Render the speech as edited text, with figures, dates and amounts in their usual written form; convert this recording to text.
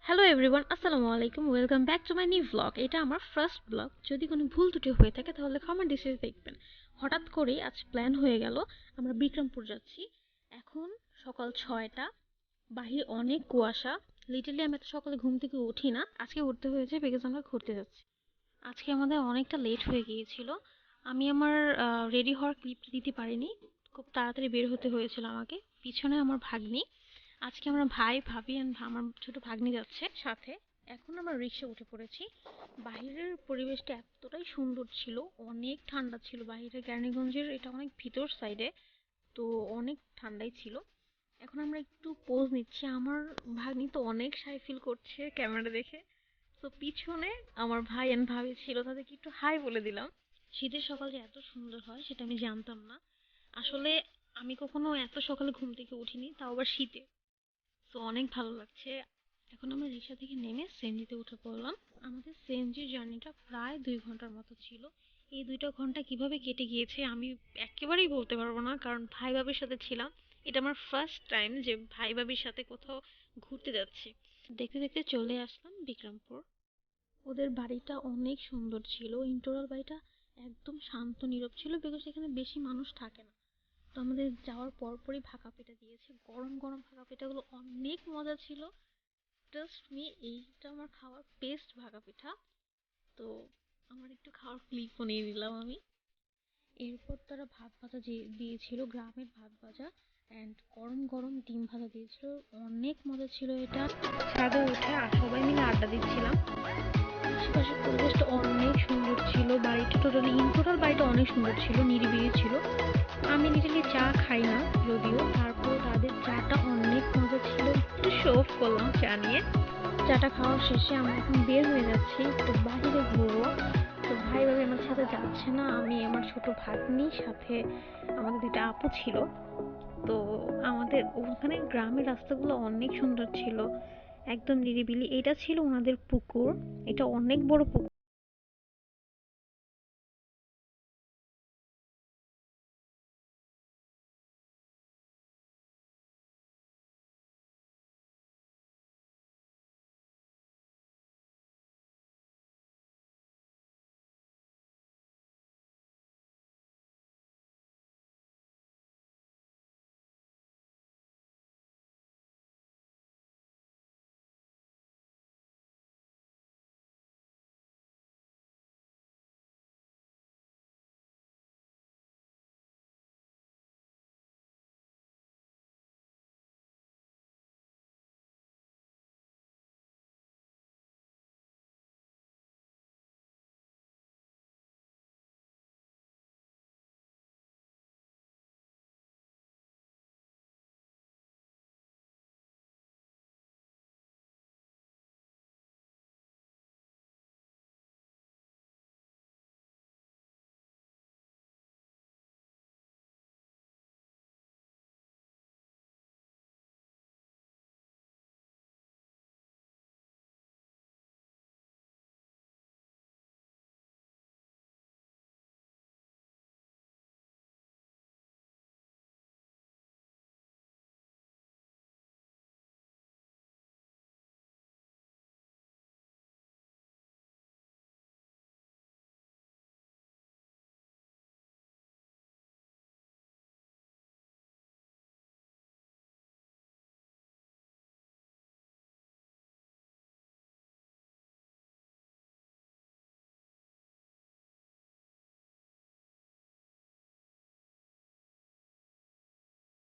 Hello everyone, আসসালামু আলাইকুম। Welcome back to my new blog. এটা আমার ফার্স্ট ব্লগ। যদি কোনো ভুল ত্রুটি হয়ে থাকে তাহলে ক্ষমা দৃষ্টিতে দেখবেন। হঠাৎ করেই আজ প্ল্যান হয়ে গেল আমরা বিক্রমপুর যাচ্ছি। এখন সকাল 6টা, বাহিরে অনেক কুয়াশা। লিটারলি আমি এত সকালে ঘুম থেকে উঠি না, আজকে উঠতে হয়েছে বিকজ আমরা ঘুরতে যাচ্ছি। আজকে আমাদের অনেকটা লেট হয়ে গিয়েছিল। আমি আমার রেডি হওয়ার ক্লিপ দিতে পারিনি, খুব তাড়াতাড়ি বের হতে হয়েছিল আমাকে। পিছনে আমার ভাগ্নি, আজকে আমরা ভাই ভাবি অ্যান্ড আমার ছোট ভাগ্নি যাচ্ছে সাথে। এখন আমরা রিক্সা উঠে পড়েছি। বাহিরের পরিবেশটা এতটাই সুন্দর ছিল, অনেক ঠান্ডা ছিল। বাহিরে কেরানীগঞ্জের এটা অনেক ভিতর সাইডে, তো অনেক ঠান্ডাই ছিল। এখন আমরা একটু পোজ নিচ্ছি। আমার ভাগ্নি তো অনেক শাই ফিল করছে ক্যামেরা দেখে। তো পিছনে আমার ভাই এন্ড ভাবি ছিল, তাদেরকে একটু হাই বলে দিলাম। শীতের সকাল যে এত সুন্দর হয় সেটা আমি জানতাম না আসলে। আমি কখনো এত সকালে ঘুম থেকে উঠিনি, তাও আবার শীতে। তো অনেক ভালো লাগছে। এখন আমরা রিক্সা থেকে নেমে সিএনজিতে উঠে পড়লাম। আমাদের সিএনজি জার্নিটা প্রায় 2 ঘন্টার মতো ছিল। এই 2টা ঘন্টা কিভাবে কেটে গিয়েছে আমি একেবারেই বলতে পারবো না, কারণ ভাই ভাবির সাথে ছিলাম। এটা আমার ফার্স্ট টাইম যে ভাই ভাবির সাথে কোথাও ঘুরতে যাচ্ছি। দেখতে দেখতে চলে আসলাম বিক্রমপুর। ওদের বাড়িটা অনেক সুন্দর ছিল। ইন্টোরাল বাড়িটা একদম শান্ত নীরব ছিল, বিকজ এখানে বেশি মানুষ থাকে না। তো আমাদের যাওয়ার পরপরই ভাকা পিঠা দিয়েছে, গরম গরম ভাকা পিঠাগুলো অনেক মজা ছিল। ট্রাস্ট মি, এইটা আমার খাওয়ার বেস্ট ভাকা পিঠা। তো আমার একটু খাওয়ার ক্লিপও নিয়ে নিলাম আমি। এরপর তারা ভাত ভাজা দিয়েছিল, গ্রামের ভাত ভাজা অ্যান্ড গরম গরম ডিম ভাজা দিয়েছিল। অনেক মজা ছিল এটা। ছাদে উঠে আর সবাই মিলে আড্ডা দিচ্ছিলাম। আশেপাশের পরিবেশটা অনেক সুন্দর ছিল। বাড়িটা টোটালি ইন টোটাল বাড়িটা অনেক সুন্দর ছিল, নিরিবিলি ছিল। আমি লিটারলি চা খাই না যদিও, তারপর তাদের চাটা অনেক মজা ছিল। একটু শো অফ করলাম চা নিয়ে। চাটা খাওয়া শেষে আমরা এখন বের হয়ে যাচ্ছি, তো বাহিরে ঘুরবো। তো ভাই ভাবি আমার সাথে যাচ্ছে না, আমি আমার ছোট ভাগ্নির সাথে আমাদের 2টা আপু ছিল। তো আমাদের ওখানে গ্রামের রাস্তাগুলো অনেক সুন্দর ছিল, একদম নিরিবিলি। এটা ছিল ওনাদের পুকুর, এটা অনেক বড় পুকুর।